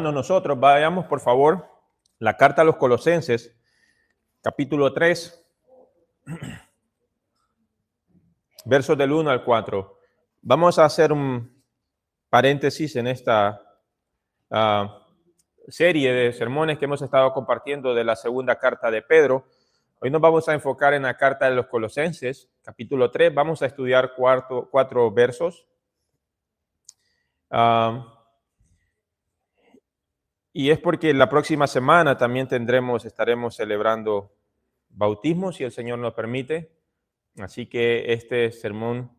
Nosotros vayamos, por favor, la carta a los Colosenses, capítulo 3, versos del 1 al 4. Vamos a hacer un paréntesis en esta serie de sermones que hemos estado compartiendo de la segunda carta de Pedro. Hoy nos vamos a enfocar en la carta de los Colosenses, capítulo 3. Vamos a estudiar cuatro versos. Y es porque la próxima semana también estaremos celebrando bautismo, si el Señor nos permite. Así que este sermón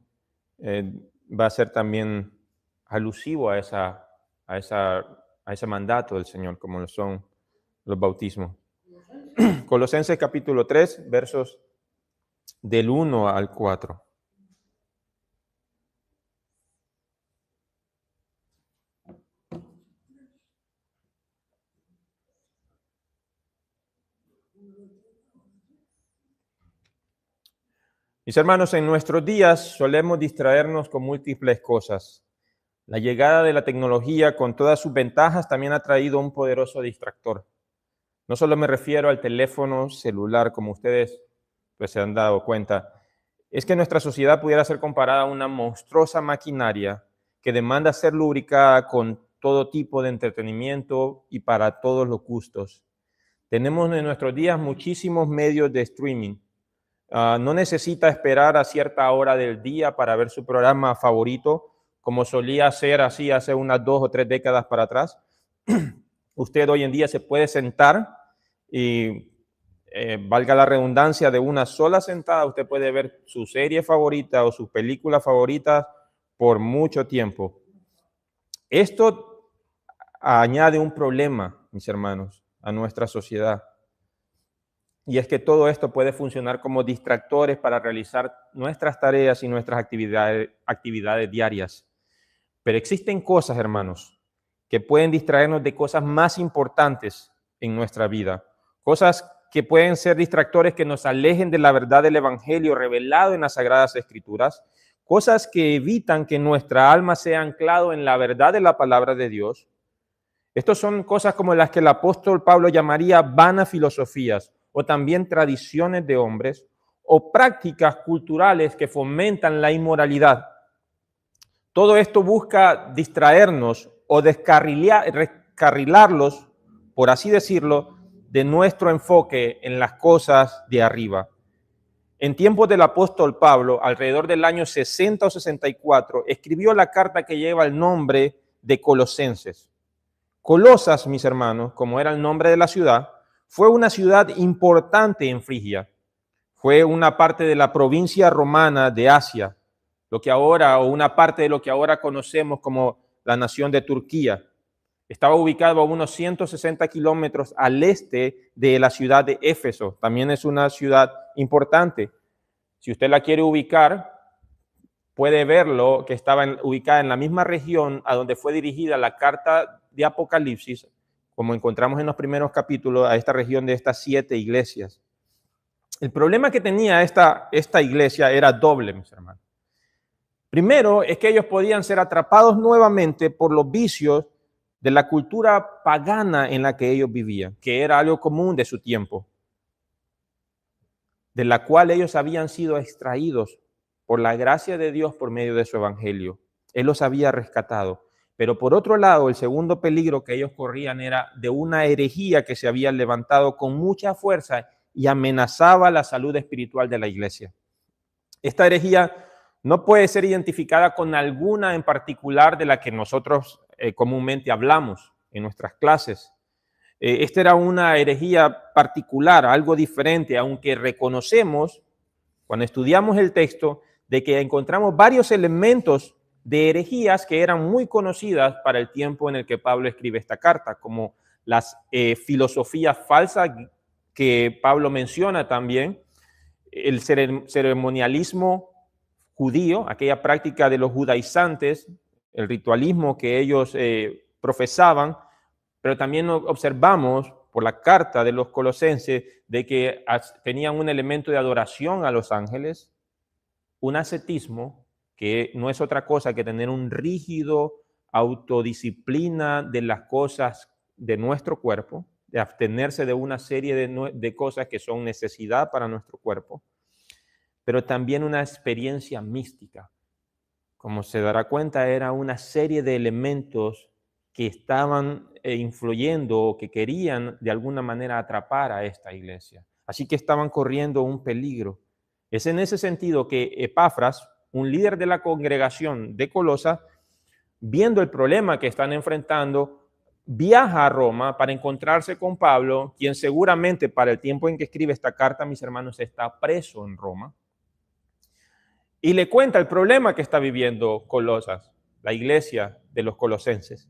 va a ser también alusivo a ese mandato del Señor, como lo son los bautismos. Colosenses capítulo 3, versos del 1 al 4. Mis hermanos, en nuestros días solemos distraernos con múltiples cosas. La llegada de la tecnología con todas sus ventajas también ha traído un poderoso distractor. No solo me refiero al teléfono celular, como ustedes pues, se han dado cuenta. Es que nuestra sociedad pudiera ser comparada a una monstruosa maquinaria que demanda ser lubricada con todo tipo de entretenimiento y para todos los gustos. Tenemos en nuestros días muchísimos medios de streaming. No necesita esperar a cierta hora del día para ver su programa favorito, como solía ser así hace unas 2 o 3 décadas para atrás. Usted hoy en día se puede sentar y, valga la redundancia, de una sola sentada, usted puede ver su serie favorita o sus películas favoritas por mucho tiempo. Esto añade un problema, mis hermanos, a nuestra sociedad. Y es que todo esto puede funcionar como distractores para realizar nuestras tareas y nuestras actividades diarias. Pero existen cosas, hermanos, que pueden distraernos de cosas más importantes en nuestra vida. Cosas que pueden ser distractores que nos alejen de la verdad del Evangelio revelado en las Sagradas Escrituras. Cosas que evitan que nuestra alma sea anclado en la verdad de la palabra de Dios. Estas son cosas como las que el apóstol Pablo llamaría vanas filosofías, o también tradiciones de hombres, o prácticas culturales que fomentan la inmoralidad. Todo esto busca distraernos o descarrilarlos, por así decirlo, de nuestro enfoque en las cosas de arriba. En tiempos del apóstol Pablo, alrededor del año 60 o 64, escribió la carta que lleva el nombre de Colosenses. Colosas, mis hermanos, como era el nombre de la ciudad, fue una ciudad importante en Frigia. Fue una parte de la provincia romana de Asia, una parte de lo que ahora conocemos como la nación de Turquía. Estaba ubicado a unos 160 kilómetros al este de la ciudad de Éfeso. También es una ciudad importante. Si usted la quiere ubicar, puede verlo que estaba ubicada en la misma región a donde fue dirigida la carta de Apocalipsis, como encontramos en los primeros capítulos, a esta región de estas 7 iglesias. El problema que tenía esta iglesia era doble, mis hermanos. Primero, es que ellos podían ser atrapados nuevamente por los vicios de la cultura pagana en la que ellos vivían, que era algo común de su tiempo, de la cual ellos habían sido extraídos por la gracia de Dios por medio de su evangelio. Él los había rescatado. Pero por otro lado, el segundo peligro que ellos corrían era de una herejía que se había levantado con mucha fuerza y amenazaba la salud espiritual de la iglesia. Esta herejía no puede ser identificada con alguna en particular de la que nosotros comúnmente hablamos en nuestras clases. Esta era una herejía particular, algo diferente, aunque reconocemos, cuando estudiamos el texto, de que encontramos varios elementos de herejías que eran muy conocidas para el tiempo en el que Pablo escribe esta carta, como las filosofías falsas que Pablo menciona también, el ceremonialismo judío, aquella práctica de los judaizantes, el ritualismo que ellos profesaban, pero también observamos por la carta de los Colosenses de que tenían un elemento de adoración a los ángeles, un ascetismo que no es otra cosa que tener un rígido autodisciplina de las cosas de nuestro cuerpo, de abstenerse de una serie de cosas que son necesidad para nuestro cuerpo, pero también una experiencia mística. Como se dará cuenta, era una serie de elementos que estaban influyendo o que querían de alguna manera atrapar a esta iglesia. Así que estaban corriendo un peligro. Es en ese sentido que Epafras, un líder de la congregación de Colosa, viendo el problema que están enfrentando, viaja a Roma para encontrarse con Pablo, quien seguramente para el tiempo en que escribe esta carta, mis hermanos, está preso en Roma. Y le cuenta el problema que está viviendo Colosas, la iglesia de los colosenses.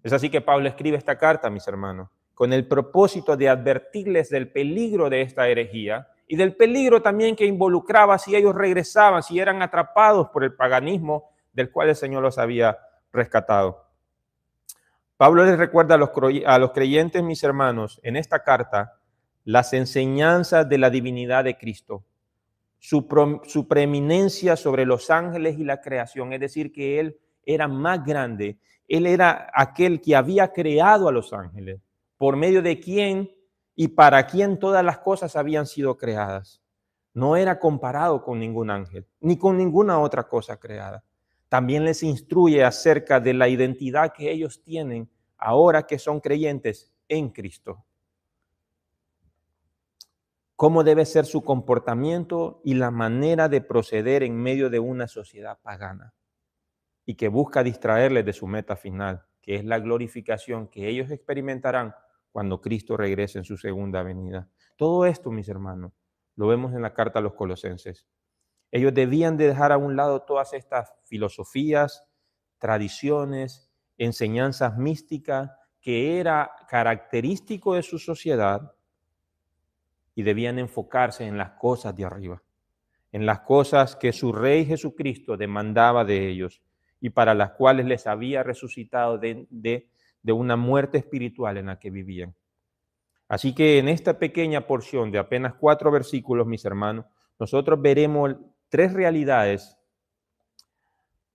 Es así que Pablo escribe esta carta, mis hermanos, con el propósito de advertirles del peligro de esta herejía y del peligro también que involucraba si ellos regresaban, si eran atrapados por el paganismo del cual el Señor los había rescatado. Pablo les recuerda a los creyentes, mis hermanos, en esta carta, las enseñanzas de la divinidad de Cristo, su preeminencia sobre los ángeles y la creación, es decir, que Él era más grande, Él era aquel que había creado a los ángeles, por medio de quien y para quien todas las cosas habían sido creadas. No era comparado con ningún ángel, ni con ninguna otra cosa creada. También les instruye acerca de la identidad que ellos tienen ahora que son creyentes en Cristo. Cómo debe ser su comportamiento y la manera de proceder en medio de una sociedad pagana y que busca distraerles de su meta final, que es la glorificación que ellos experimentarán cuando Cristo regrese en su segunda venida. Todo esto, mis hermanos, lo vemos en la carta a los Colosenses. Ellos debían de dejar a un lado todas estas filosofías, tradiciones, enseñanzas místicas que era característico de su sociedad y debían enfocarse en las cosas de arriba, en las cosas que su Rey Jesucristo demandaba de ellos y para las cuales les había resucitado de una muerte espiritual en la que vivían. Así que en esta pequeña porción de apenas 4 versículos, mis hermanos, nosotros veremos 3 realidades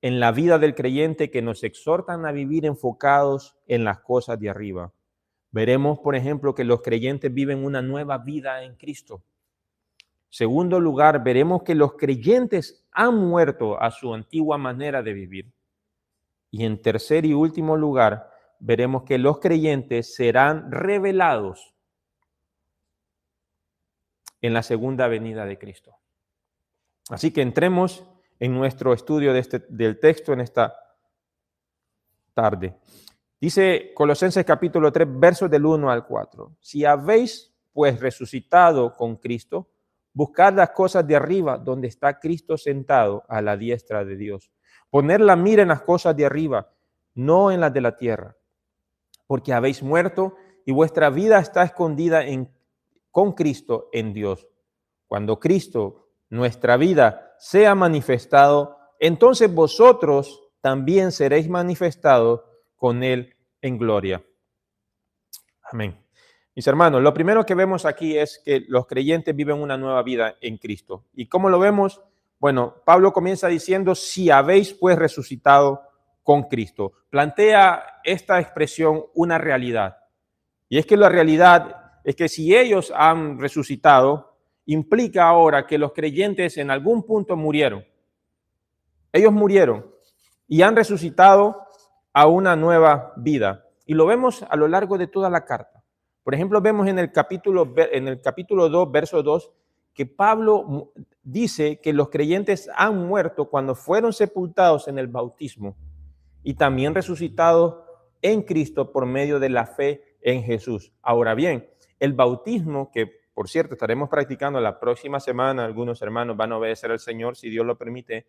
en la vida del creyente que nos exhortan a vivir enfocados en las cosas de arriba. Veremos, por ejemplo, que los creyentes viven una nueva vida en Cristo. Segundo lugar, veremos que los creyentes han muerto a su antigua manera de vivir. Y en tercer y último lugar, veremos que los creyentes serán revelados en la segunda venida de Cristo. Así que entremos en nuestro estudio del texto en esta tarde. Dice Colosenses capítulo 3, versos del 1 al 4. Si habéis pues resucitado con Cristo, buscad las cosas de arriba, donde está Cristo sentado a la diestra de Dios. Poner la mira en las cosas de arriba, no en las de la tierra, porque habéis muerto y vuestra vida está escondida con Cristo en Dios. Cuando Cristo, nuestra vida, sea manifestado, entonces vosotros también seréis manifestados con Él en gloria. Amén. Mis hermanos, lo primero que vemos aquí es que los creyentes viven una nueva vida en Cristo. ¿Y cómo lo vemos? Bueno, Pablo comienza diciendo, si habéis pues resucitado con Cristo. Plantea esta expresión una realidad. Y es que la realidad es que si ellos han resucitado, implica ahora que los creyentes en algún punto murieron. Ellos murieron y han resucitado a una nueva vida. Y lo vemos a lo largo de toda la carta. Por ejemplo, vemos en el capítulo 2, verso 2, que Pablo dice que los creyentes han muerto cuando fueron sepultados en el bautismo y también resucitados en Cristo por medio de la fe en Jesús. Ahora bien, el bautismo, que por cierto estaremos practicando la próxima semana, algunos hermanos van a obedecer al Señor, si Dios lo permite,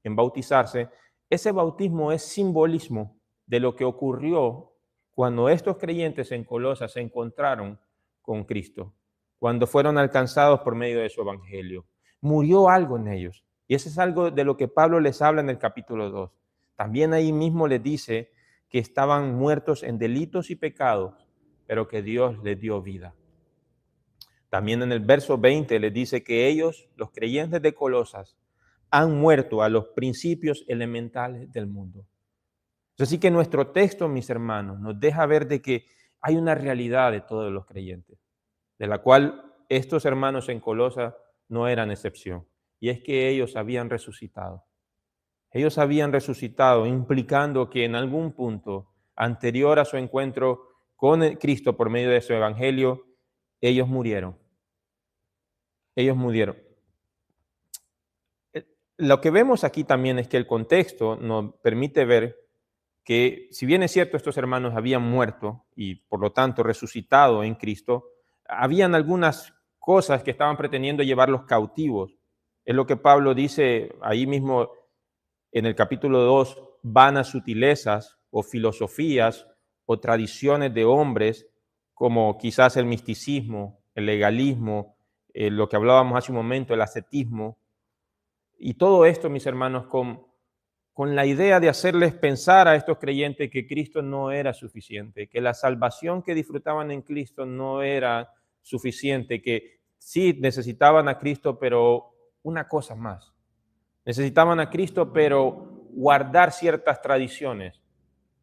en bautizarse. Ese bautismo es simbolismo de lo que ocurrió cuando estos creyentes en Colosas se encontraron con Cristo, cuando fueron alcanzados por medio de su evangelio. Murió algo en ellos. Y eso es algo de lo que Pablo les habla en el capítulo 2. También ahí mismo les dice que estaban muertos en delitos y pecados, pero que Dios les dio vida. También en el verso 20 les dice que ellos, los creyentes de Colosas, han muerto a los principios elementales del mundo. Así que nuestro texto, mis hermanos, nos deja ver de que hay una realidad de todos los creyentes, de la cual estos hermanos en Colosa no eran excepción, y es que ellos habían resucitado. Ellos habían resucitado, implicando que en algún punto anterior a su encuentro con Cristo por medio de su evangelio, ellos murieron. Ellos murieron. Lo que vemos aquí también es que el contexto nos permite ver que, si bien es cierto, estos hermanos habían muerto y por lo tanto resucitado en Cristo, habían algunas cosas que estaban pretendiendo llevarlos cautivos. Es lo que Pablo dice ahí mismo en el capítulo 2, vanas sutilezas o filosofías o tradiciones de hombres, como quizás el misticismo, el legalismo, lo que hablábamos hace un momento, el ascetismo, y todo esto, mis hermanos, con la idea de hacerles pensar a estos creyentes que Cristo no era suficiente, que la salvación que disfrutaban en Cristo no era suficiente, que sí necesitaban a Cristo, pero una cosa más. Necesitaban a Cristo, pero guardar ciertas tradiciones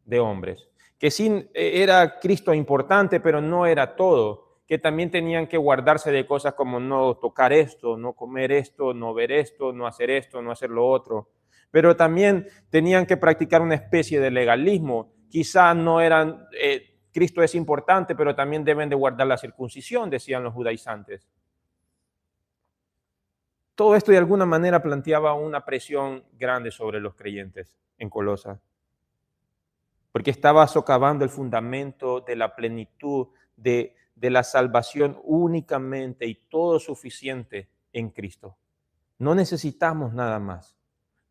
de hombres. Que sí era Cristo importante, pero no era todo. Que también tenían que guardarse de cosas como no tocar esto, no comer esto, no ver esto, no hacer lo otro. Pero también tenían que practicar una especie de legalismo. Quizás no eran, Cristo es importante, pero también deben de guardar la circuncisión, decían los judaizantes. Todo esto de alguna manera planteaba una presión grande sobre los creyentes en Colosas, porque estaba socavando el fundamento de la plenitud de la salvación únicamente y todo suficiente en Cristo. No necesitamos nada más.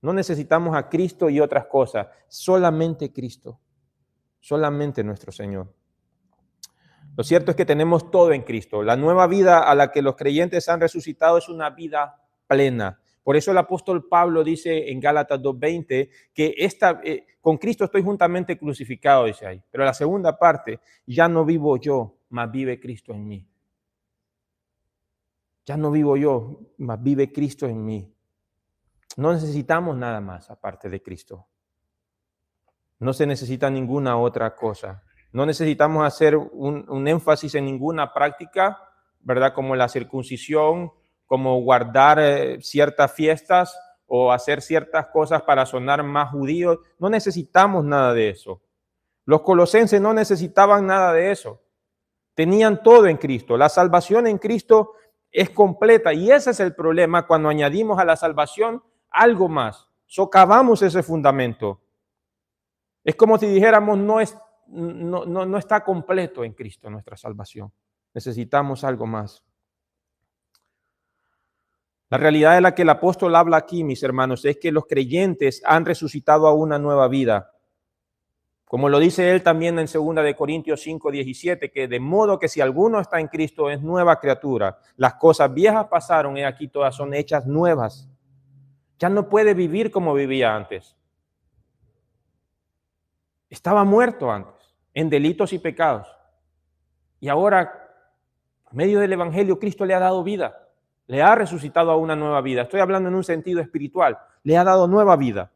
No necesitamos a Cristo y otras cosas, solamente Cristo, solamente nuestro Señor. Lo cierto es que tenemos todo en Cristo. La nueva vida a la que los creyentes han resucitado es una vida plena. Por eso el apóstol Pablo dice en Gálatas 2:20 que con Cristo estoy juntamente crucificado, dice ahí. Pero la segunda parte, ya no vivo yo, mas vive Cristo en mí. Ya no vivo yo, mas vive Cristo en mí. No necesitamos nada más aparte de Cristo. No se necesita ninguna otra cosa. No necesitamos hacer un énfasis en ninguna práctica, ¿verdad? Como la circuncisión, como guardar ciertas fiestas o hacer ciertas cosas para sonar más judíos. No necesitamos nada de eso. Los colosenses no necesitaban nada de eso. Tenían todo en Cristo. La salvación en Cristo es completa y ese es el problema cuando añadimos a la salvación algo más. Socavamos ese fundamento. Es como si dijéramos, no está completo en Cristo nuestra salvación. Necesitamos algo más. La realidad de la que el apóstol habla aquí, mis hermanos, es que los creyentes han resucitado a una nueva vida. Como lo dice él también en 2 de Corintios 5:17, que de modo que si alguno está en Cristo es nueva criatura. Las cosas viejas pasaron y aquí todas son hechas nuevas. Ya no puede vivir como vivía antes. Estaba muerto antes, en delitos y pecados. Y ahora, por medio del Evangelio, Cristo le ha dado vida. Le ha resucitado a una nueva vida. Estoy hablando en un sentido espiritual. Le ha dado nueva vida.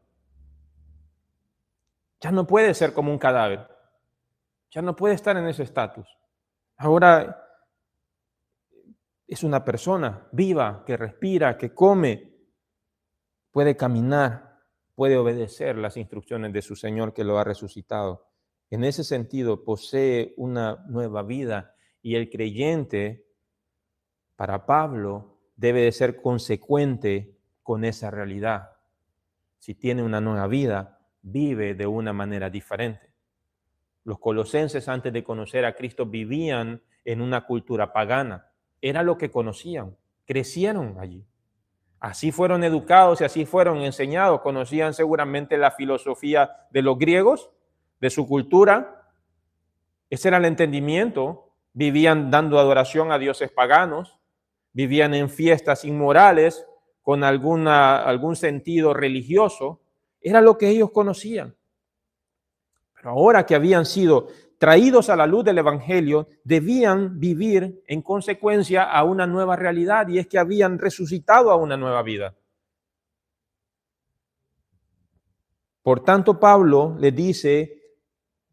Ya no puede ser como un cadáver. Ya no puede estar en ese estatus. Ahora es una persona viva, que respira, que come, puede caminar, puede obedecer las instrucciones de su Señor que lo ha resucitado. En ese sentido, posee una nueva vida y el creyente, para Pablo, debe de ser consecuente con esa realidad. Si tiene una nueva vida, vive de una manera diferente. Los colosenses, antes de conocer a Cristo, vivían en una cultura pagana. Era lo que conocían, crecieron allí. Así fueron educados y así fueron enseñados. Conocían seguramente la filosofía de los griegos, de su cultura. Ese era el entendimiento. Vivían dando adoración a dioses paganos. Vivían en fiestas inmorales con algún sentido religioso. Era lo que ellos conocían. Pero ahora que habían sido traídos a la luz del Evangelio, debían vivir en consecuencia a una nueva realidad, y es que habían resucitado a una nueva vida. Por tanto, Pablo les dice,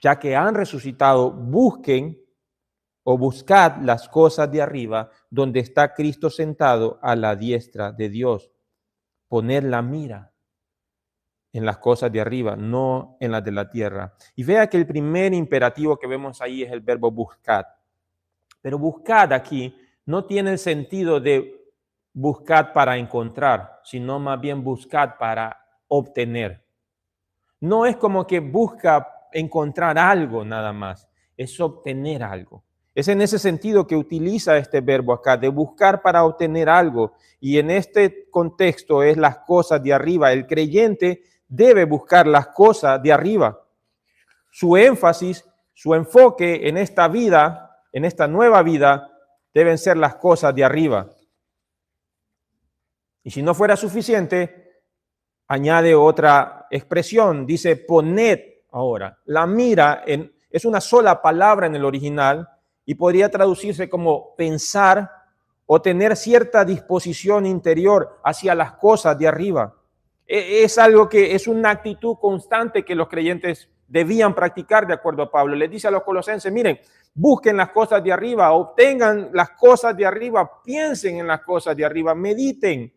ya que han resucitado, busquen o buscad las cosas de arriba, donde está Cristo sentado a la diestra de Dios. Poned la mira en las cosas de arriba, no en las de la tierra. Y vea que el primer imperativo que vemos ahí es el verbo buscad. Pero buscad aquí no tiene el sentido de buscad para encontrar, sino más bien buscad para obtener. No es como que busca encontrar algo nada más, es obtener algo. Es en ese sentido que utiliza este verbo acá, de buscar para obtener algo. Y en este contexto es las cosas de arriba. El creyente debe buscar las cosas de arriba. Su énfasis, su enfoque en esta vida, en esta nueva vida, deben ser las cosas de arriba. Y si no fuera suficiente, añade otra expresión, dice poned ahora. La mira es una sola palabra en el original y podría traducirse como pensar o tener cierta disposición interior hacia las cosas de arriba. Es algo que es una actitud constante que los creyentes debían practicar de acuerdo a Pablo. Les dice a los colosenses, miren, busquen las cosas de arriba, obtengan las cosas de arriba, piensen en las cosas de arriba, mediten.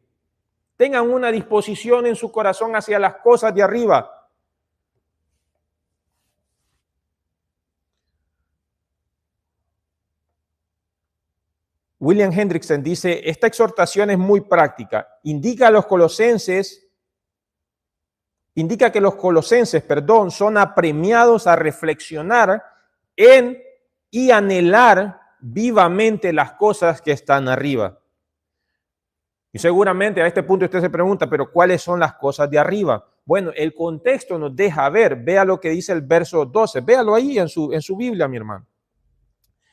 Tengan una disposición en su corazón hacia las cosas de arriba. William Hendrickson dice, esta exhortación es muy práctica. Indica que los colosenses, son apremiados a reflexionar en y anhelar vivamente las cosas que están arriba. Y seguramente a este punto usted se pregunta, pero ¿cuáles son las cosas de arriba? Bueno, el contexto nos deja ver, vea lo que dice el verso 12, véalo ahí en su Biblia, mi hermano.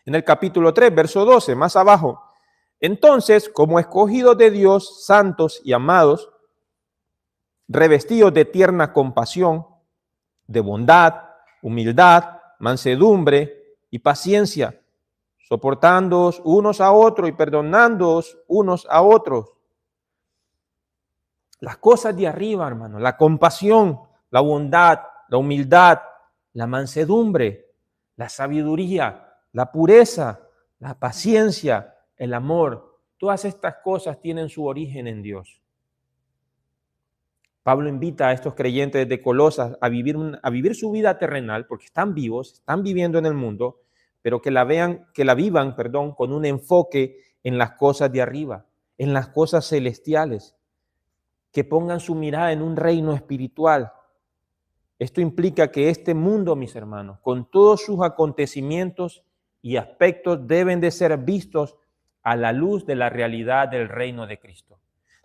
En el capítulo 3, verso 12, más abajo. Entonces, como escogidos de Dios, santos y amados, revestidos de tierna compasión, de bondad, humildad, mansedumbre y paciencia, soportándoos unos a otros y perdonándoos unos a otros. Las cosas de arriba, hermano, la compasión, la bondad, la humildad, la mansedumbre, la sabiduría, la pureza, la paciencia, el amor, todas estas cosas tienen su origen en Dios. Pablo invita a estos creyentes de Colosas a vivir su vida terrenal, porque están vivos, están viviendo en el mundo, pero que la vivan, con un enfoque en las cosas de arriba, en las cosas celestiales, que pongan su mirada en un reino espiritual. Esto implica que este mundo, mis hermanos, con todos sus acontecimientos y aspectos, deben de ser vistos a la luz de la realidad del reino de Cristo.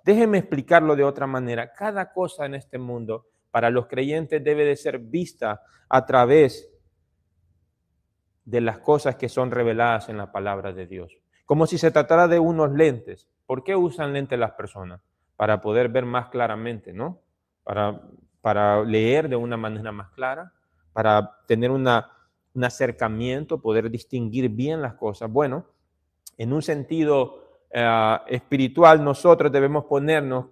Déjenme explicarlo de otra manera. Cada cosa en este mundo para los creyentes debe de ser vista a través de las cosas que son reveladas en la palabra de Dios. Como si se tratara de unos lentes. ¿Por qué usan lentes las personas? Para poder ver más claramente, para leer de una manera más clara, para tener un acercamiento, poder distinguir bien las cosas. Bueno, en un sentido espiritual, nosotros debemos ponernos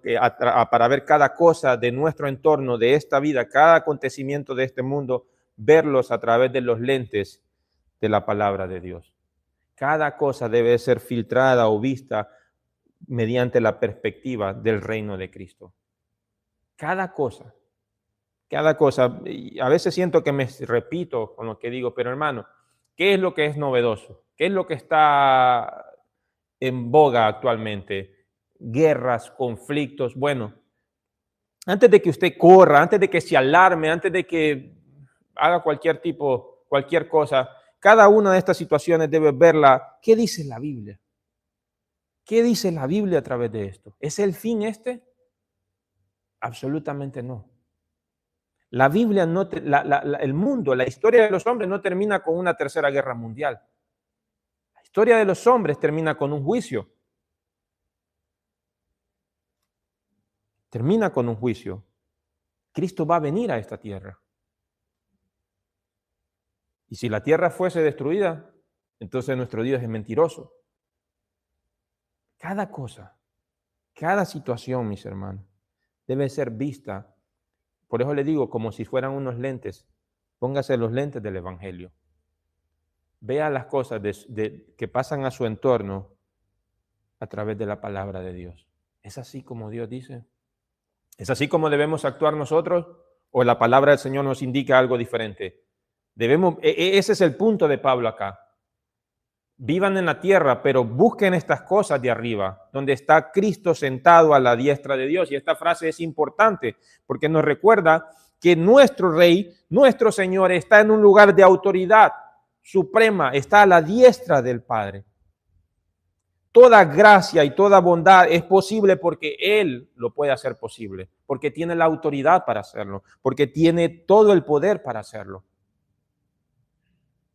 para ver cada cosa de nuestro entorno, de esta vida, cada acontecimiento de este mundo, verlos a través de los lentes de la palabra de Dios. Cada cosa debe ser filtrada o vista mediante la perspectiva del reino de Cristo. Cada cosa. A veces siento que me repito con lo que digo, pero hermano, ¿qué es lo que es novedoso? ¿Qué es lo que está en boga actualmente? Guerras, conflictos. Bueno, antes de que usted corra, antes de que se alarme, antes de que haga cualquier cosa, cada una de estas situaciones debe verla. ¿Qué dice la Biblia? ¿Qué dice la Biblia a través de esto? ¿Es el fin este? Absolutamente no. La Biblia el mundo, la historia de los hombres no termina con una tercera guerra mundial. La historia de los hombres termina con un juicio. Termina con un juicio. Cristo va a venir a esta tierra. Y si la tierra fuese destruida, entonces nuestro Dios es mentiroso. Cada cosa, cada situación, mis hermanos, debe ser vista. Por eso le digo, como si fueran unos lentes. Póngase los lentes del Evangelio. vea las cosas que pasan a su entorno a través de la palabra de Dios. ¿Es así como Dios dice? ¿Es así como debemos actuar nosotros? ¿O la palabra del Señor nos indica algo diferente? Ese es el punto de Pablo acá. Vivan en la tierra, pero busquen estas cosas de arriba, donde está Cristo sentado a la diestra de Dios. Y esta frase es importante porque nos recuerda que nuestro Rey, nuestro Señor, está en un lugar de autoridad suprema, está a la diestra del Padre. Toda gracia y toda bondad es posible porque Él lo puede hacer posible, porque tiene la autoridad para hacerlo, porque tiene todo el poder para hacerlo.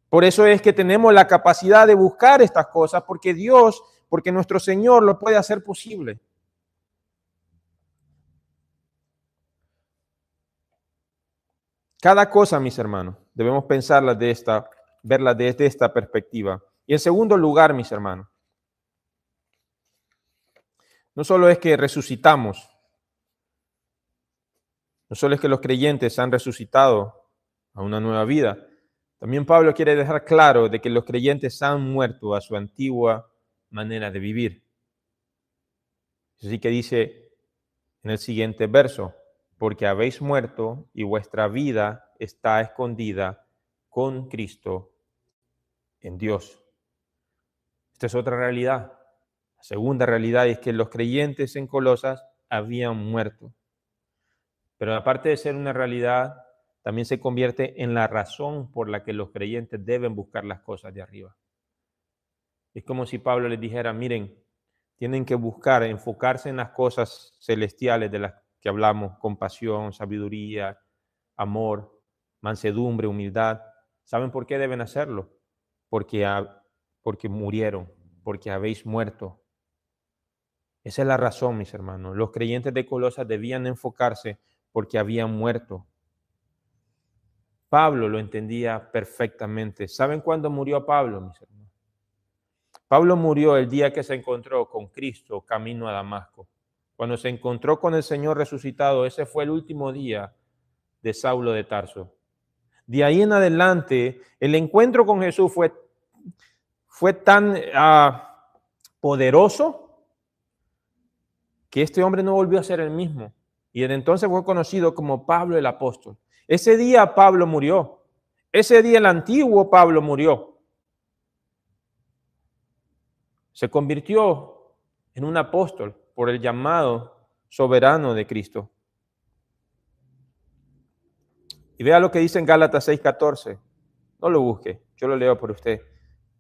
Por eso es que tenemos la capacidad de buscar estas cosas, porque Dios, porque nuestro Señor lo puede hacer posible. Cada cosa, mis hermanos, debemos verla desde esta perspectiva. Y en segundo lugar, mis hermanos, no solo es que resucitamos, no solo es que los creyentes han resucitado a una nueva vida, también Pablo quiere dejar claro de que los creyentes han muerto a su antigua manera de vivir. Así que dice en el siguiente verso, porque habéis muerto y vuestra vida está escondida con Cristo en Dios. Esta es otra realidad. La segunda realidad es que los creyentes en Colosas habían muerto. Pero aparte de ser una realidad, también se convierte en la razón por la que los creyentes deben buscar las cosas de arriba. Es como si Pablo les dijera, miren, tienen que buscar, enfocarse en las cosas celestiales de las que hablamos, compasión, sabiduría, amor, mansedumbre, humildad. ¿Saben por qué deben hacerlo? Porque murieron, porque habéis muerto. Esa es la razón, mis hermanos. Los creyentes de Colosas debían enfocarse porque habían muerto. Pablo lo entendía perfectamente. ¿Saben cuándo murió Pablo, mis hermanos? Pablo murió el día que se encontró con Cristo camino a Damasco. Cuando se encontró con el Señor resucitado, ese fue el último día de Saulo de Tarso. De ahí en adelante, el encuentro con Jesús fue tan poderoso que este hombre no volvió a ser el mismo. Y desde entonces fue conocido como Pablo el apóstol. Ese día Pablo murió. Ese día el antiguo Pablo murió. Se convirtió en un apóstol por el llamado soberano de Cristo. Y vea lo que dice en Gálatas 6:14. No lo busque, yo lo leo por usted.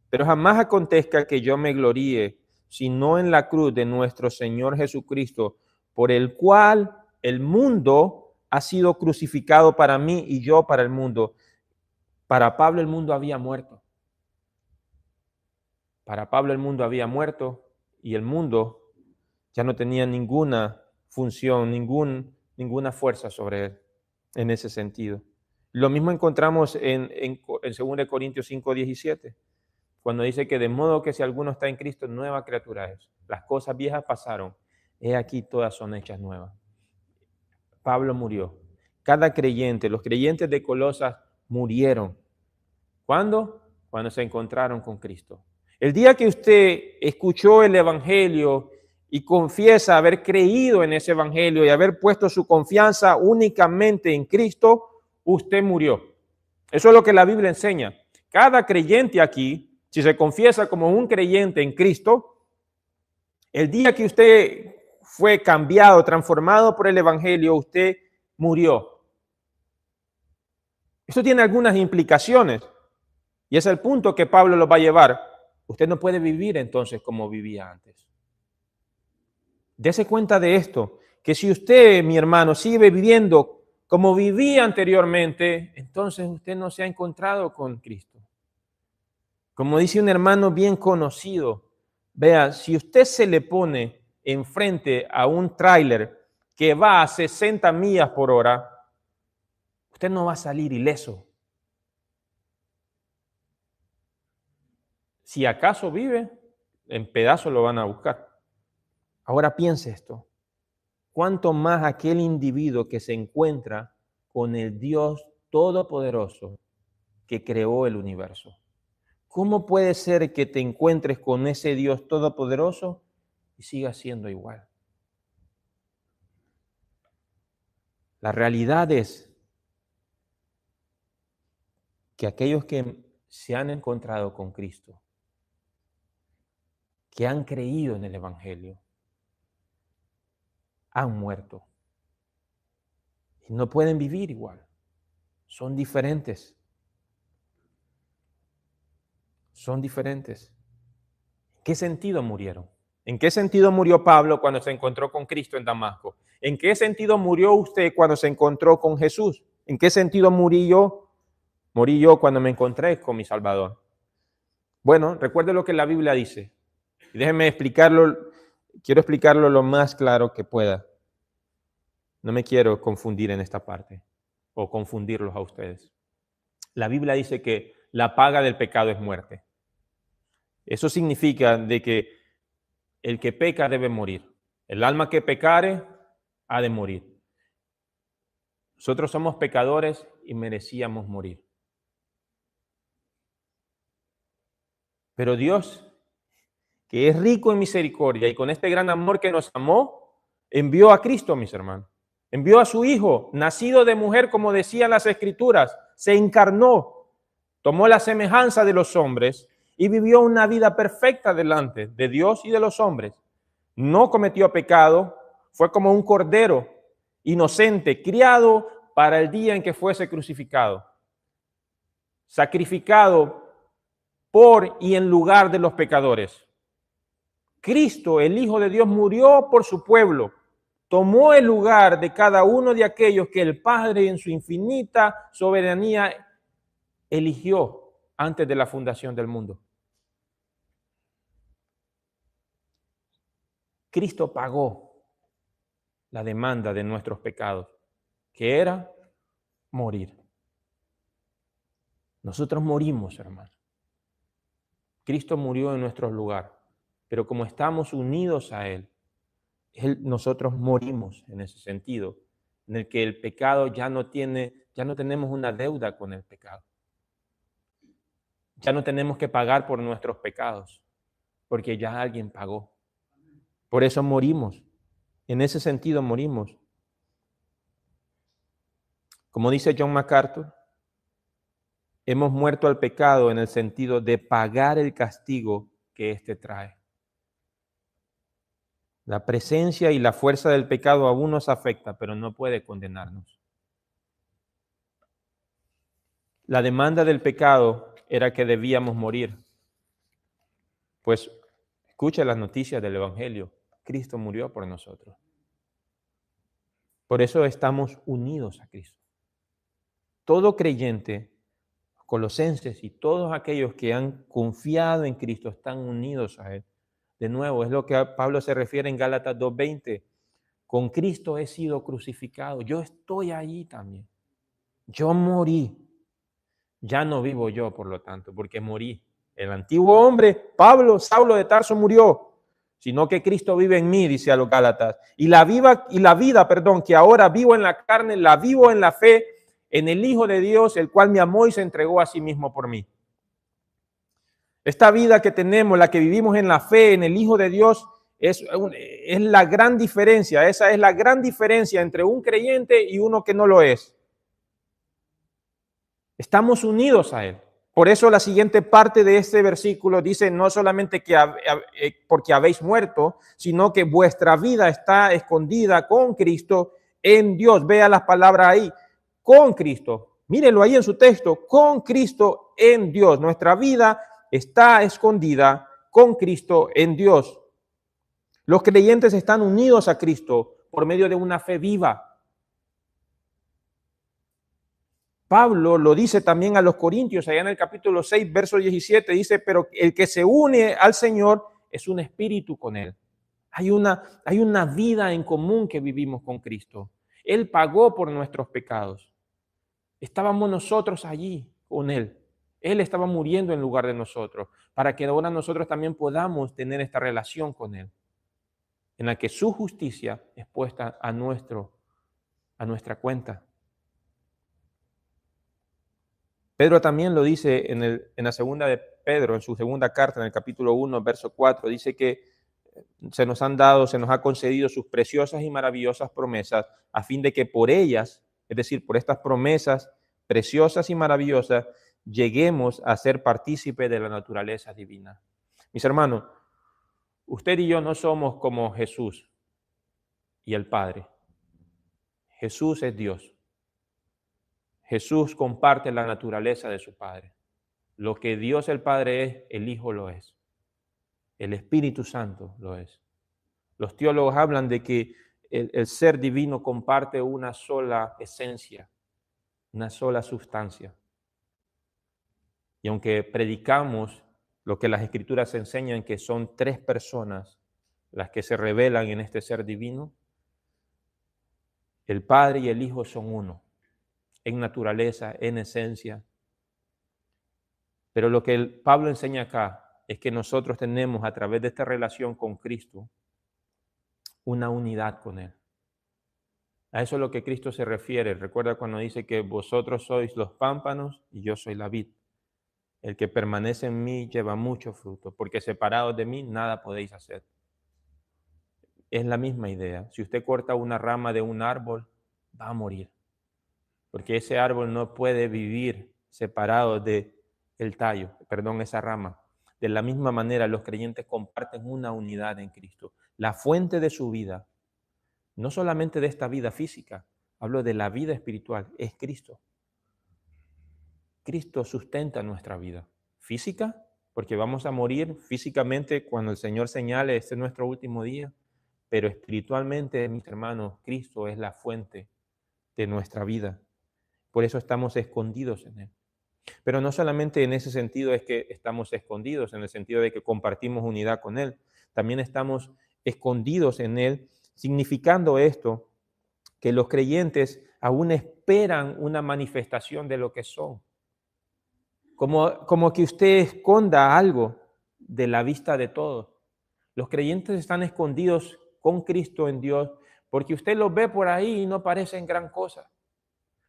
Pero jamás acontezca que yo me gloríe, sino en la cruz de nuestro Señor Jesucristo, por el cual el mundo ha sido crucificado para mí y yo para el mundo. Para Pablo el mundo había muerto. Para Pablo el mundo había muerto y el mundo ya no tenía ninguna función, ninguna fuerza sobre él en ese sentido. Lo mismo encontramos en 2 Corintios 5:17, cuando dice que de modo que si alguno está en Cristo, nueva criatura es. Las cosas viejas pasaron, he aquí todas son hechas nuevas. Pablo murió. Cada creyente, los creyentes de Colosas murieron. ¿Cuándo? Cuando se encontraron con Cristo. El día que usted escuchó el Evangelio y confiesa haber creído en ese Evangelio y haber puesto su confianza únicamente en Cristo, usted murió. Eso es lo que la Biblia enseña. Cada creyente aquí, si se confiesa como un creyente en Cristo, el día que usted fue cambiado, transformado por el Evangelio, usted murió. Eso tiene algunas implicaciones y es el punto que Pablo lo va a llevar. Usted no puede vivir entonces como vivía antes. Dese cuenta de esto, que si usted, mi hermano, sigue viviendo como vivía anteriormente, entonces usted no se ha encontrado con Cristo. Como dice un hermano bien conocido, vea, si usted se le pone enfrente a un tráiler que va a 60 millas por hora, usted no va a salir ileso. Si acaso vive, en pedazos lo van a buscar. Ahora piense esto. ¿Cuánto más aquel individuo que se encuentra con el Dios Todopoderoso que creó el universo? ¿Cómo puede ser que te encuentres con ese Dios todopoderoso y sigas siendo igual? La realidad es que aquellos que se han encontrado con Cristo, que han creído en el Evangelio, han muerto y no pueden vivir igual. Son diferentes. Son diferentes. ¿En qué sentido murieron? ¿En qué sentido murió Pablo cuando se encontró con Cristo en Damasco? ¿En qué sentido murió usted cuando se encontró con Jesús? ¿En qué sentido morí yo? Morí yo cuando me encontré con mi Salvador. Bueno, recuerde lo que la Biblia dice. Y déjenme explicarlo, quiero explicarlo lo más claro que pueda. No me quiero confundir en esta parte o confundirlos a ustedes. La Biblia dice que la paga del pecado es muerte. Eso significa de que el que peca debe morir. El alma que pecare ha de morir. Nosotros somos pecadores y merecíamos morir. Pero Dios, que es rico en misericordia y con este gran amor que nos amó, envió a Cristo, mis hermanos. Envió a su Hijo, nacido de mujer, como decían las Escrituras, se encarnó, tomó la semejanza de los hombres y vivió una vida perfecta delante de Dios y de los hombres. No cometió pecado, fue como un cordero inocente, criado para el día en que fuese crucificado, sacrificado por y en lugar de los pecadores. Cristo, el Hijo de Dios, murió por su pueblo, tomó el lugar de cada uno de aquellos que el Padre en su infinita soberanía eligió antes de la fundación del mundo. Cristo pagó la demanda de nuestros pecados, que era morir. Nosotros morimos, hermano. Cristo murió en nuestro lugar, pero como estamos unidos a Él, nosotros morimos en ese sentido, en el que el pecado ya no tenemos una deuda con el pecado. Ya no tenemos que pagar por nuestros pecados, porque ya alguien pagó. Por eso morimos. En ese sentido morimos. Como dice John MacArthur, hemos muerto al pecado en el sentido de pagar el castigo que éste trae. La presencia y la fuerza del pecado aún nos afecta, pero no puede condenarnos. La demanda del pecado era que debíamos morir. Pues escucha las noticias del Evangelio. Cristo murió por nosotros. Por eso estamos unidos a Cristo. Todo creyente, colosenses y todos aquellos que han confiado en Cristo están unidos a Él. De nuevo, es lo que Pablo se refiere en Gálatas 2:20. Con Cristo he sido crucificado. Yo estoy ahí también. Yo morí. Ya no vivo yo, por lo tanto, porque morí. El antiguo hombre, Pablo, Saulo de Tarso, murió, sino que Cristo vive en mí, dice a los Gálatas. Y la vida, que ahora vivo en la carne, la vivo en la fe, en el Hijo de Dios, el cual me amó y se entregó a sí mismo por mí. Esta vida que tenemos, la que vivimos en la fe, en el Hijo de Dios, es la gran diferencia. Esa es la gran diferencia entre un creyente y uno que no lo es. Estamos unidos a Él. Por eso la siguiente parte de este versículo dice no solamente que porque habéis muerto, sino que vuestra vida está escondida con Cristo en Dios. Vea las palabras ahí, con Cristo. Mírenlo ahí en su texto, con Cristo en Dios. Nuestra vida está escondida con Cristo en Dios. Los creyentes están unidos a Cristo por medio de una fe viva. Pablo lo dice también a los Corintios, allá en el capítulo 6, verso 17, dice, pero el que se une al Señor es un espíritu con Él. Hay una vida en común que vivimos con Cristo. Él pagó por nuestros pecados. Estábamos nosotros allí con Él. Él estaba muriendo en lugar de nosotros, para que ahora nosotros también podamos tener esta relación con Él, en la que su justicia es puesta a nuestra cuenta. Pedro también lo dice en la segunda de Pedro, en su segunda carta, en el capítulo 1, verso 4, dice que se nos ha concedido sus preciosas y maravillosas promesas, a fin de que por ellas, es decir, por estas promesas preciosas y maravillosas, lleguemos a ser partícipes de la naturaleza divina. Mis hermanos, usted y yo no somos como Jesús y el Padre. Jesús es Dios. Jesús comparte la naturaleza de su Padre. Lo que Dios el Padre es, el Hijo lo es. El Espíritu Santo lo es. Los teólogos hablan de que el ser divino comparte una sola esencia, una sola sustancia. Y aunque predicamos lo que las Escrituras enseñan, que son 3 personas las que se revelan en este ser divino, el Padre y el Hijo son uno, en naturaleza, en esencia. Pero lo que Pablo enseña acá es que nosotros tenemos, a través de esta relación con Cristo, una unidad con Él. A eso es lo que Cristo se refiere. Recuerda cuando dice que vosotros sois los pámpanos y yo soy la vid. El que permanece en mí lleva mucho fruto, porque separados de mí nada podéis hacer. Es la misma idea. Si usted corta una rama de un árbol, va a morir, porque ese árbol no puede vivir separado de esa rama. De la misma manera, los creyentes comparten una unidad en Cristo. La fuente de su vida, no solamente de esta vida física, hablo de la vida espiritual, es Cristo. Cristo sustenta nuestra vida física, porque vamos a morir físicamente cuando el Señor señale este es nuestro último día, pero espiritualmente, mis hermanos, Cristo es la fuente de nuestra vida. Por eso estamos escondidos en Él. Pero no solamente en ese sentido es que estamos escondidos, en el sentido de que compartimos unidad con Él, también estamos escondidos en Él, significando esto que los creyentes aún esperan una manifestación de lo que son. Como que usted esconda algo de la vista de todos. Los creyentes están escondidos con Cristo en Dios porque usted los ve por ahí y no parecen gran cosa.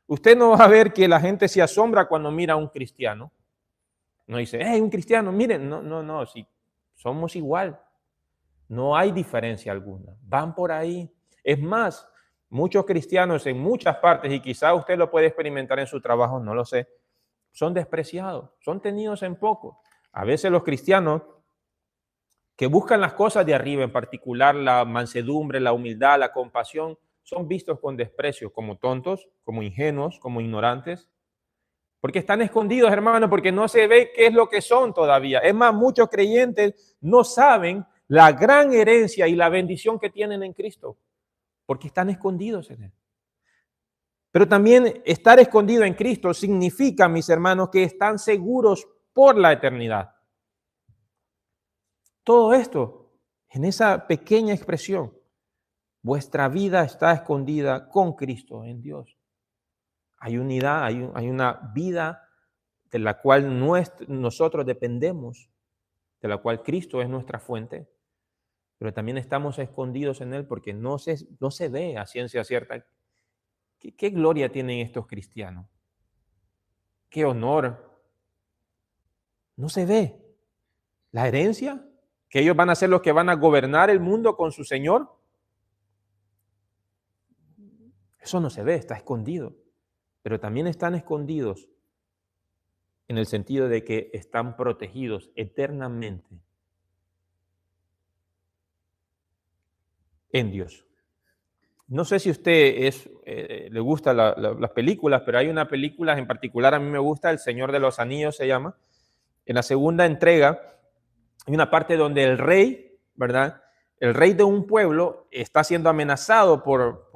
Usted no va a ver que la gente se asombra cuando mira a un cristiano. No dice, hey, un cristiano, miren, no, si somos igual. No hay diferencia alguna. Van por ahí. Es más, muchos cristianos en muchas partes, y quizá usted lo puede experimentar en su trabajo, no lo sé, son despreciados, son tenidos en poco. A veces los cristianos que buscan las cosas de arriba, en particular la mansedumbre, la humildad, la compasión, son vistos con desprecio, como tontos, como ingenuos, como ignorantes, porque están escondidos, hermano, porque no se ve qué es lo que son todavía. Es más, muchos creyentes no saben la gran herencia y la bendición que tienen en Cristo, porque están escondidos en Él. Pero también estar escondido en Cristo significa, mis hermanos, que están seguros por la eternidad. Todo esto en esa pequeña expresión. Vuestra vida está escondida con Cristo en Dios. Hay unidad, hay una vida de la cual nosotros dependemos, de la cual Cristo es nuestra fuente, pero también estamos escondidos en Él porque no se ve a ciencia cierta. ¿Qué gloria tienen estos cristianos? ¿Qué honor? No se ve. ¿La herencia? ¿Que ellos van a ser los que van a gobernar el mundo con su Señor? Eso no se ve, está escondido. Pero también están escondidos en el sentido de que están protegidos eternamente en Dios. No sé si a usted le gustan las películas, pero hay una película en particular, a mí me gusta, El Señor de los Anillos se llama. En la segunda entrega hay una parte donde el rey, ¿verdad? El rey de un pueblo está siendo amenazado por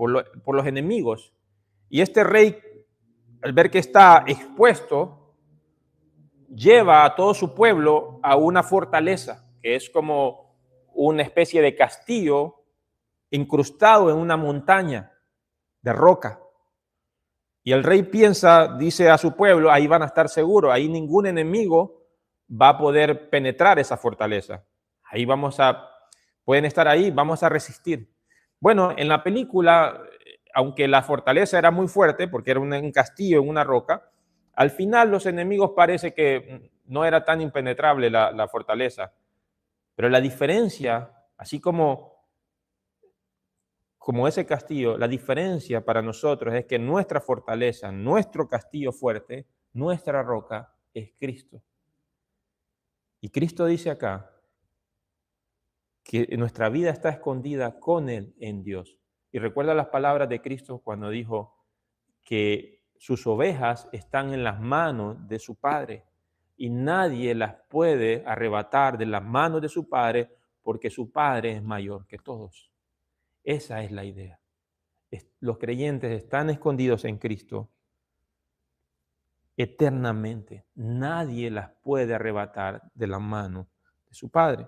los enemigos. Y este rey, al ver que está expuesto, lleva a todo su pueblo a una fortaleza, que es como una especie de castillo incrustado en una montaña de roca. Y el rey dice a su pueblo, ahí van a estar seguros, ahí ningún enemigo va a poder penetrar esa fortaleza. Pueden estar ahí, vamos a resistir. Bueno, en la película, aunque la fortaleza era muy fuerte, porque era un castillo en una roca, Al final los enemigos parece que no era tan impenetrable la fortaleza, pero la diferencia, así como ese castillo, la diferencia para nosotros es que nuestra fortaleza, nuestro castillo fuerte, nuestra roca es Cristo. Y Cristo dice acá que nuestra vida está escondida con Él en Dios. Y recuerda las palabras de Cristo cuando dijo que sus ovejas están en las manos de su Padre y nadie las puede arrebatar de las manos de su Padre porque su Padre es mayor que todos. Esa es la idea. Los creyentes están escondidos en Cristo eternamente. Nadie las puede arrebatar de la mano de su Padre.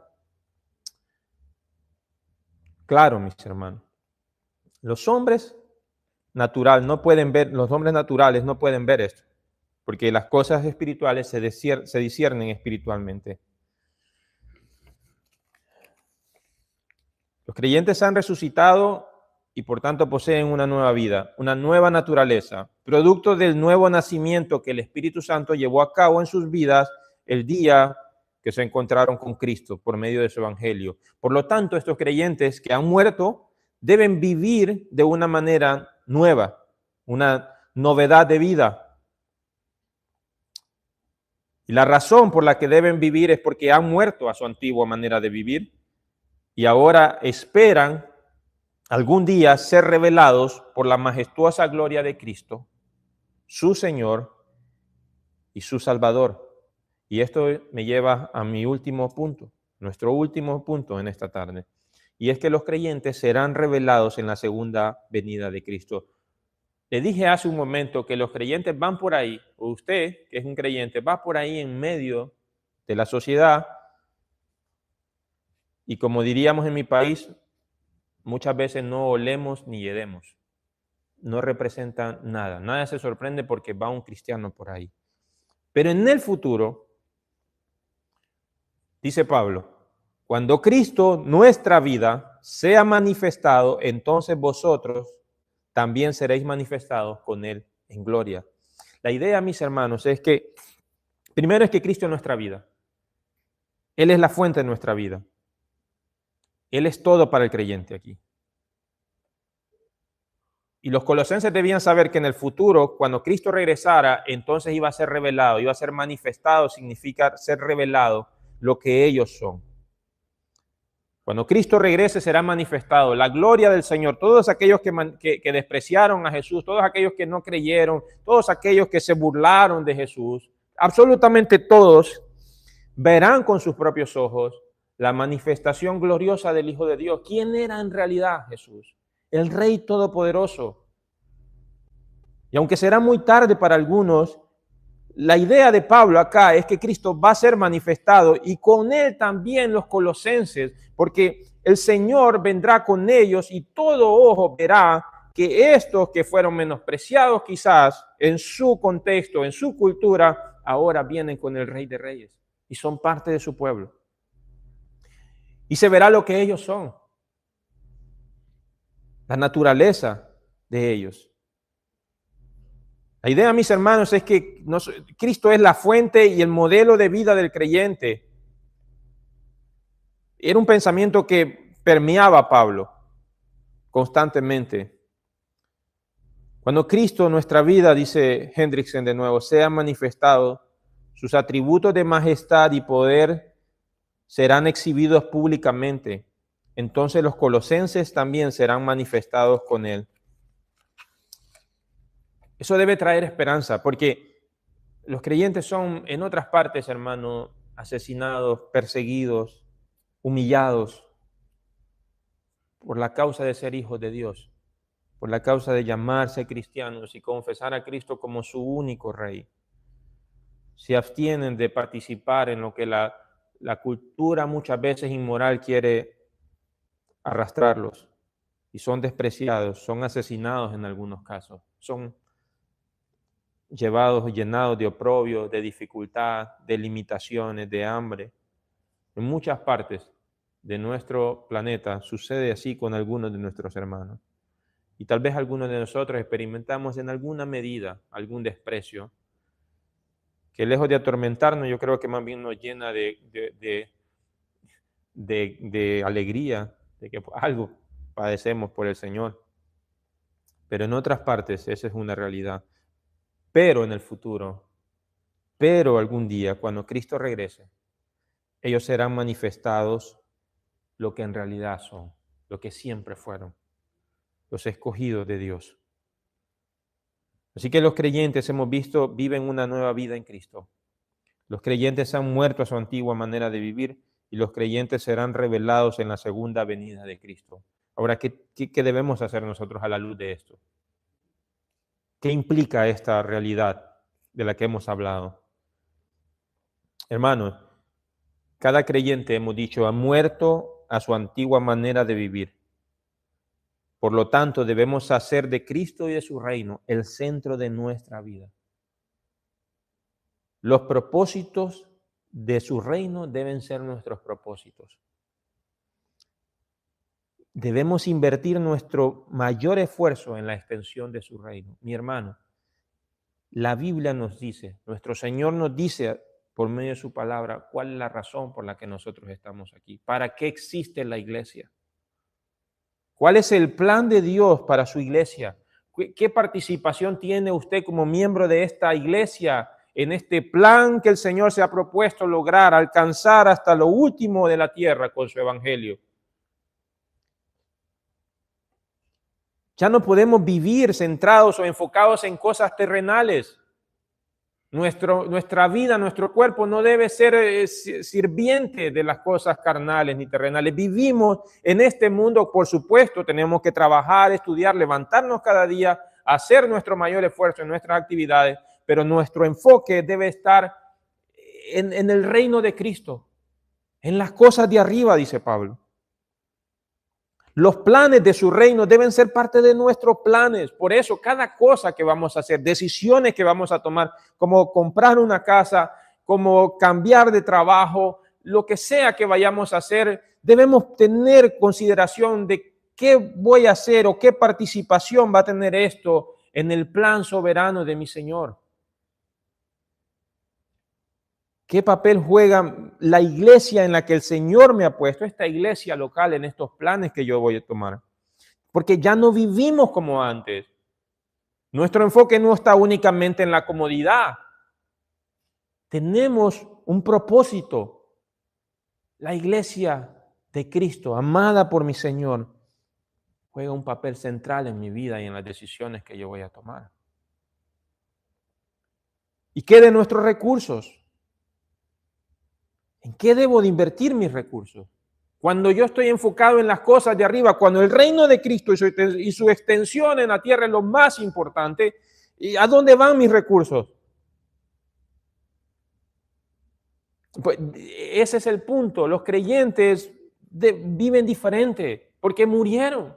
Claro, mis hermanos, los hombres naturales no pueden ver esto, porque las cosas espirituales se disciernen espiritualmente. Los creyentes han resucitado y por tanto poseen una nueva vida, una nueva naturaleza, producto del nuevo nacimiento que el Espíritu Santo llevó a cabo en sus vidas el día que se encontraron con Cristo por medio de su evangelio. Por lo tanto, estos creyentes que han muerto deben vivir de una manera nueva, una novedad de vida. Y la razón por la que deben vivir es porque han muerto a su antigua manera de vivir y ahora esperan algún día ser revelados por la majestuosa gloria de Cristo, su Señor y su Salvador. Y esto me lleva a mi último punto, nuestro último punto en esta tarde. Y es que los creyentes serán revelados en la segunda venida de Cristo. Le dije hace un momento que los creyentes van por ahí, o usted, que es un creyente, va por ahí en medio de la sociedad y como diríamos en mi país, muchas veces no olemos ni yedemos. No representan nada. Nadie se sorprende porque va un cristiano por ahí. Pero en el futuro, dice Pablo, cuando Cristo, nuestra vida, sea manifestado, entonces vosotros también seréis manifestados con Él en gloria. La idea, mis hermanos, es que, primero es que Cristo es nuestra vida. Él es la fuente de nuestra vida. Él es todo para el creyente aquí. Y los colosenses debían saber que en el futuro, cuando Cristo regresara, entonces iba a ser revelado, iba a ser manifestado, significa ser revelado lo que ellos son. Cuando Cristo regrese será manifestado la gloria del Señor. Todos aquellos que despreciaron a Jesús, todos aquellos que no creyeron, todos aquellos que se burlaron de Jesús, absolutamente todos verán con sus propios ojos la manifestación gloriosa del Hijo de Dios. ¿Quién era en realidad Jesús? El Rey Todopoderoso. Y aunque será muy tarde para algunos, la idea de Pablo acá es que Cristo va a ser manifestado y con él también los colosenses, porque el Señor vendrá con ellos y todo ojo verá que estos que fueron menospreciados quizás en su contexto, en su cultura, ahora vienen con el Rey de Reyes y son parte de su pueblo. Y se verá lo que ellos son, la naturaleza de ellos. La idea, mis hermanos, es que Cristo es la fuente y el modelo de vida del creyente. Era un pensamiento que permeaba a Pablo constantemente. Cuando Cristo, nuestra vida, dice Hendrickson de nuevo, sea manifestado, sus atributos de majestad y poder serán exhibidos públicamente. Entonces los colosenses también serán manifestados con él. Eso debe traer esperanza, porque los creyentes son, en otras partes, hermano, asesinados, perseguidos, humillados por la causa de ser hijos de Dios, por la causa de llamarse cristianos y confesar a Cristo como su único Rey. Se abstienen de participar en lo que la cultura muchas veces inmoral quiere arrastrarlos y son despreciados, son asesinados en algunos casos, son llevados, llenados de oprobio, de dificultad, de limitaciones, de hambre. En muchas partes de nuestro planeta sucede así con algunos de nuestros hermanos. Y tal vez algunos de nosotros experimentamos en alguna medida algún desprecio, que lejos de atormentarnos, yo creo que más bien nos llena de alegría, de que algo padecemos por el Señor. Pero en otras partes esa es una realidad. Pero en el futuro, pero algún día, cuando Cristo regrese, ellos serán manifestados lo que en realidad son, lo que siempre fueron, los escogidos de Dios. Así que los creyentes, hemos visto, viven una nueva vida en Cristo. Los creyentes han muerto a su antigua manera de vivir y los creyentes serán revelados en la segunda venida de Cristo. Ahora, ¿qué debemos hacer nosotros a la luz de esto? ¿Qué implica esta realidad de la que hemos hablado? Hermanos, cada creyente, hemos dicho, ha muerto a su antigua manera de vivir. Por lo tanto, debemos hacer de Cristo y de su reino el centro de nuestra vida. Los propósitos de su reino deben ser nuestros propósitos. Debemos invertir nuestro mayor esfuerzo en la extensión de su reino. Mi hermano, la Biblia nos dice, nuestro Señor nos dice por medio de su palabra cuál es la razón por la que nosotros estamos aquí. ¿Para qué existe la iglesia? ¿Cuál es el plan de Dios para su iglesia? ¿Qué participación tiene usted como miembro de esta iglesia en este plan que el Señor se ha propuesto lograr, alcanzar hasta lo último de la tierra con su evangelio? Ya no podemos vivir centrados o enfocados en cosas terrenales. Nuestra vida, nuestro cuerpo no debe ser sirviente de las cosas carnales ni terrenales. Vivimos en este mundo, por supuesto, tenemos que trabajar, estudiar, levantarnos cada día, hacer nuestro mayor esfuerzo en nuestras actividades, pero nuestro enfoque debe estar en el reino de Cristo, en las cosas de arriba, dice Pablo. Los planes de su reino deben ser parte de nuestros planes. Por eso, cada cosa que vamos a hacer, decisiones que vamos a tomar, como comprar una casa, como cambiar de trabajo, lo que sea que vayamos a hacer, debemos tener consideración de qué voy a hacer o qué participación va a tener esto en el plan soberano de mi Señor. ¿Qué papel juega la iglesia en la que el Señor me ha puesto, esta iglesia local, en estos planes que yo voy a tomar? Porque ya no vivimos como antes. Nuestro enfoque no está únicamente en la comodidad. Tenemos un propósito. La iglesia de Cristo, amada por mi Señor, juega un papel central en mi vida y en las decisiones que yo voy a tomar. ¿Y qué de nuestros recursos? ¿En qué debo de invertir mis recursos? Cuando yo estoy enfocado en las cosas de arriba, cuando el reino de Cristo y su extensión en la tierra es lo más importante, ¿a dónde van mis recursos? Pues ese es el punto. Los creyentes viven diferente porque murieron.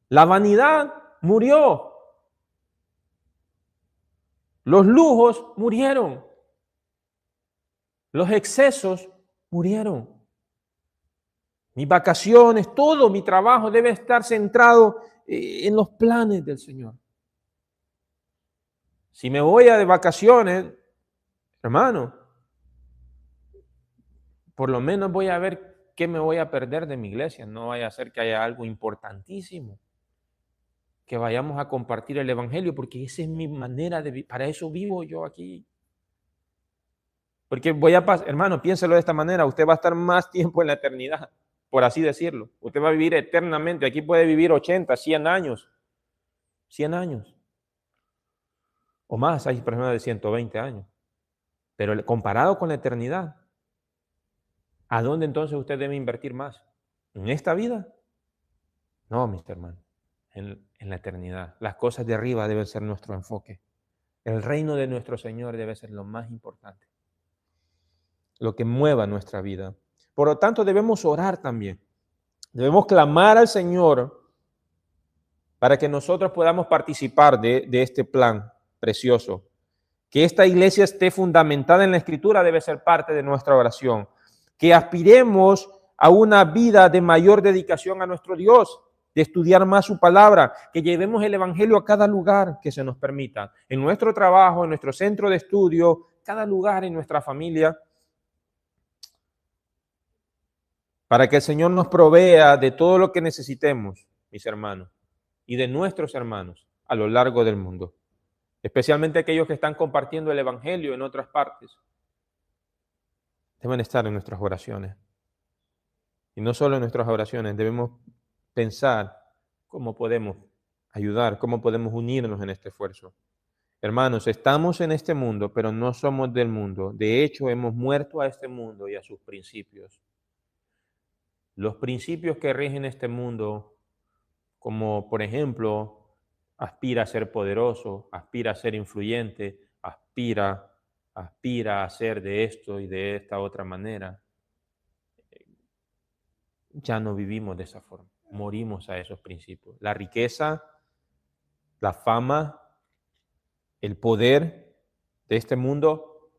La vanidad murió. Los lujos murieron. Los excesos murieron. Mis vacaciones, todo mi trabajo debe estar centrado en los planes del Señor. Si me voy de vacaciones, hermano, por lo menos voy a ver qué me voy a perder de mi iglesia. No vaya a ser que haya algo importantísimo, que vayamos a compartir el evangelio, porque esa es mi manera de vivir. Para eso vivo yo aquí. Porque hermano, piénselo de esta manera, usted va a estar más tiempo en la eternidad, por así decirlo. Usted va a vivir eternamente. Aquí puede vivir 80, 100 años. 100 años. O más, hay personas de 120 años. Pero comparado con la eternidad, ¿a dónde entonces usted debe invertir más? ¿En esta vida? No, mis hermanos, en la eternidad. Las cosas de arriba deben ser nuestro enfoque. El reino de nuestro Señor debe ser lo más importante, lo que mueva nuestra vida. Por lo tanto, debemos orar también. Debemos clamar al Señor para que nosotros podamos participar de este plan precioso. Que esta iglesia esté fundamentada en la Escritura debe ser parte de nuestra oración. Que aspiremos a una vida de mayor dedicación a nuestro Dios. de estudiar más su palabra, que llevemos el evangelio a cada lugar que se nos permita, en nuestro trabajo, en nuestro centro de estudio, cada lugar en nuestra familia, para que el Señor nos provea de todo lo que necesitemos, mis hermanos, y de nuestros hermanos a lo largo del mundo, especialmente aquellos que están compartiendo el evangelio en otras partes. Deben estar en nuestras oraciones. Y no solo en nuestras oraciones, debemos pensar cómo podemos ayudar, cómo podemos unirnos en este esfuerzo. Hermanos, estamos en este mundo, pero no somos del mundo. De hecho, hemos muerto a este mundo y a sus principios. Los principios que rigen este mundo, como por ejemplo, aspira a ser poderoso, aspira a ser influyente, aspira a ser de esto y de esta otra manera. Ya no vivimos de esa forma, morimos a esos principios. La riqueza, la fama, el poder de este mundo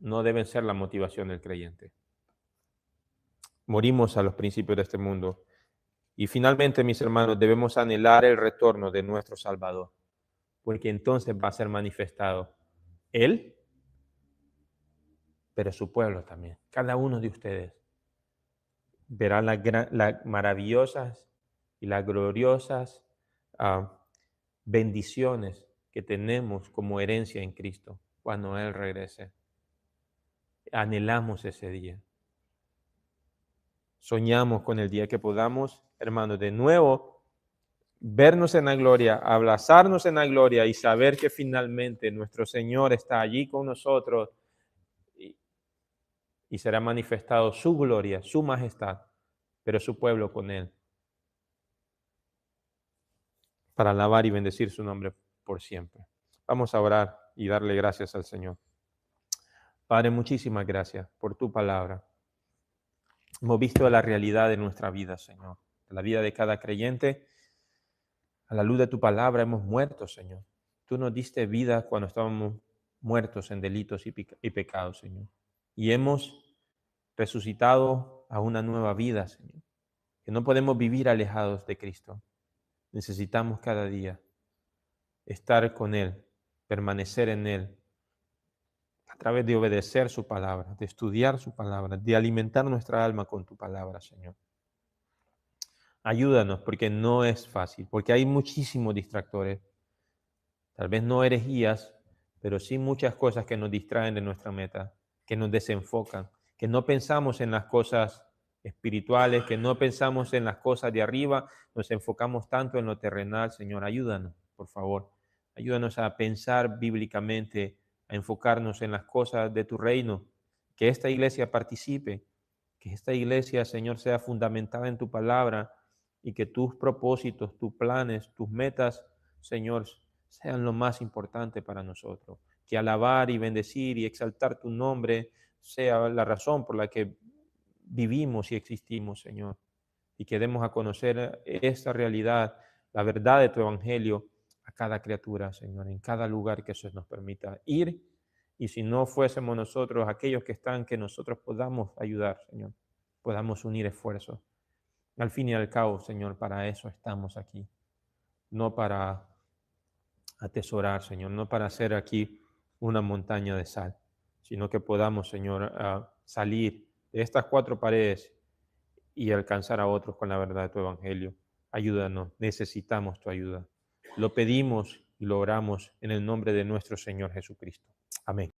no deben ser la motivación del creyente. Morimos a los principios de este mundo. Y finalmente, mis hermanos, debemos anhelar el retorno de nuestro Salvador, porque entonces va a ser manifestado Él, pero su pueblo también. Cada uno de ustedes verá las maravillosas y las gloriosas bendiciones que tenemos como herencia en Cristo cuando Él regrese. Anhelamos ese día. Soñamos con el día que podamos, hermanos, de nuevo vernos en la gloria, abrazarnos en la gloria y saber que finalmente nuestro Señor está allí con nosotros y será manifestado su gloria, su majestad, pero su pueblo con Él, para alabar y bendecir su nombre por siempre. Vamos a orar y darle gracias al Señor. Padre, muchísimas gracias por tu palabra. Hemos visto la realidad de nuestra vida, Señor, de la vida de cada creyente. A la luz de tu palabra hemos muerto, Señor. Tú nos diste vida cuando estábamos muertos en delitos y pecados, Señor. Y hemos resucitado a una nueva vida, Señor. Que no podemos vivir alejados de Cristo. Necesitamos cada día estar con Él, permanecer en Él, a través de obedecer su palabra, de estudiar su palabra, de alimentar nuestra alma con tu palabra, Señor. Ayúdanos, porque no es fácil, porque hay muchísimos distractores. Tal vez no herejías, pero sí muchas cosas que nos distraen de nuestra meta, que nos desenfocan, que no pensamos en las cosas espirituales, que no pensamos en las cosas de arriba, nos enfocamos tanto en lo terrenal. Señor, ayúdanos, por favor. Ayúdanos a pensar bíblicamente, a enfocarnos en las cosas de tu reino, que esta iglesia participe, que esta iglesia, Señor, sea fundamentada en tu palabra y que tus propósitos, tus planes, tus metas, Señor, sean lo más importante para nosotros. Que alabar y bendecir y exaltar tu nombre sea la razón por la que vivimos y existimos, Señor. Y que demos a conocer esta realidad, la verdad de tu evangelio a cada criatura, Señor, en cada lugar que eso nos permita ir. Y si no fuésemos nosotros aquellos que están, que nosotros podamos ayudar, Señor, podamos unir esfuerzos. Al fin y al cabo, Señor, para eso estamos aquí. No para atesorar, Señor, no para hacer aquí una montaña de sal, sino que podamos, Señor, salir de estas cuatro paredes y alcanzar a otros con la verdad de tu evangelio. Ayúdanos, necesitamos tu ayuda. Lo pedimos y lo oramos en el nombre de nuestro Señor Jesucristo. Amén.